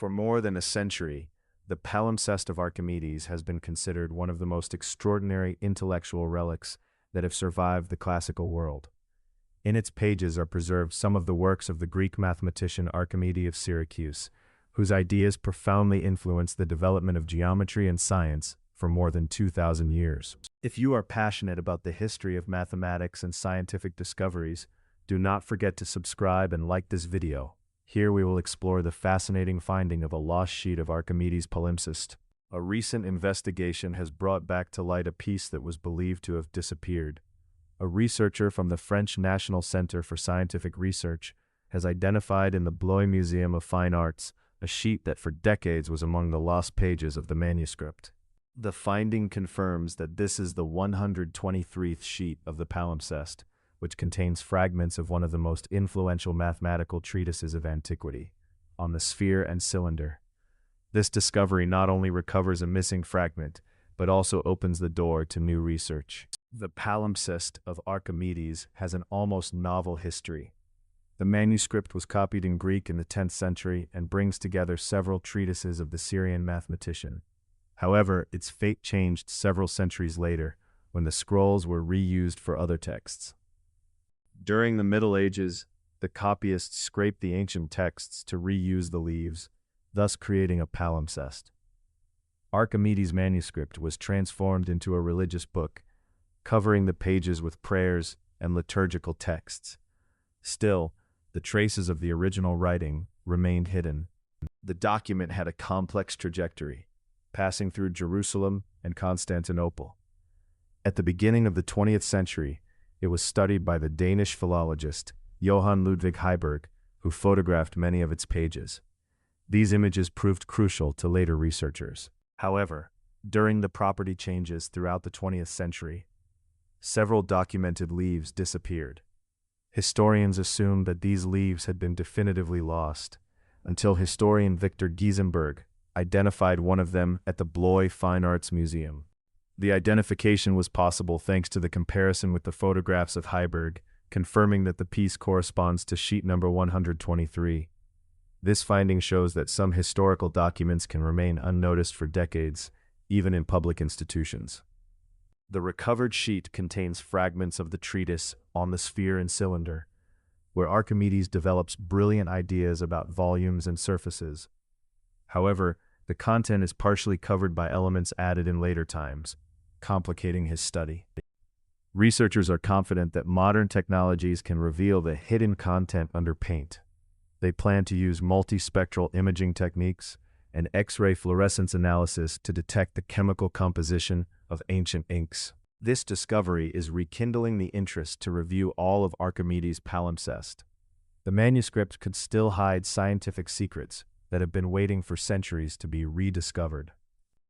For more than a century, the Palimpsest of Archimedes has been considered one of the most extraordinary intellectual relics that have survived the classical world. In its pages are preserved some of the works of the Greek mathematician Archimede of Syracuse, whose ideas profoundly influenced the development of geometry and science for more than 2,000 years. If you are passionate about the history of mathematics and scientific discoveries, do not forget to subscribe and like this video. Here we will explore the fascinating finding of a lost sheet of Archimedes' Palimpsest. A recent investigation has brought back to light a piece that was believed to have disappeared. A researcher from the French National Center for Scientific Research has identified in the Blois Museum of Fine Arts a sheet that for decades was among the lost pages of the manuscript. The finding confirms that this is the 123rd sheet of the Palimpsest, which contains fragments of one of the most influential mathematical treatises of antiquity, on the sphere and cylinder. This discovery not only recovers a missing fragment, but also opens the door to new research. The Palimpsest of Archimedes has an almost novel history. The manuscript was copied in Greek in the 10th century and brings together several treatises of the Syrian mathematician. However, its fate changed several centuries later, when the scrolls were reused for other texts. During the Middle Ages, the copyists scraped the ancient texts to reuse the leaves, thus creating a palimpsest. Archimedes' manuscript was transformed into a religious book, covering the pages with prayers and liturgical texts. Still, the traces of the original writing remained hidden. The document had a complex trajectory, passing through Jerusalem and Constantinople. At the beginning of the 20th century, it was studied by the Danish philologist Johann Ludwig Heiberg, who photographed many of its pages. These images proved crucial to later researchers. However, during the property changes throughout the 20th century, several documented leaves disappeared. Historians assumed that these leaves had been definitively lost, until historian Victor Giesenberg identified one of them at the Blois Fine Arts Museum. The identification was possible thanks to the comparison with the photographs of Heiberg, confirming that the piece corresponds to sheet number 123. This finding shows that some historical documents can remain unnoticed for decades, even in public institutions. The recovered sheet contains fragments of the treatise On the Sphere and Cylinder, where Archimedes develops brilliant ideas about volumes and surfaces. However, the content is partially covered by elements added in later times, complicating his study. Researchers are confident that modern technologies can reveal the hidden content under paint. They plan to use multispectral imaging techniques and X-ray fluorescence analysis to detect the chemical composition of ancient inks. This discovery is rekindling the interest to review all of Archimedes' Palimpsest. The manuscript could still hide scientific secrets that have been waiting for centuries to be rediscovered.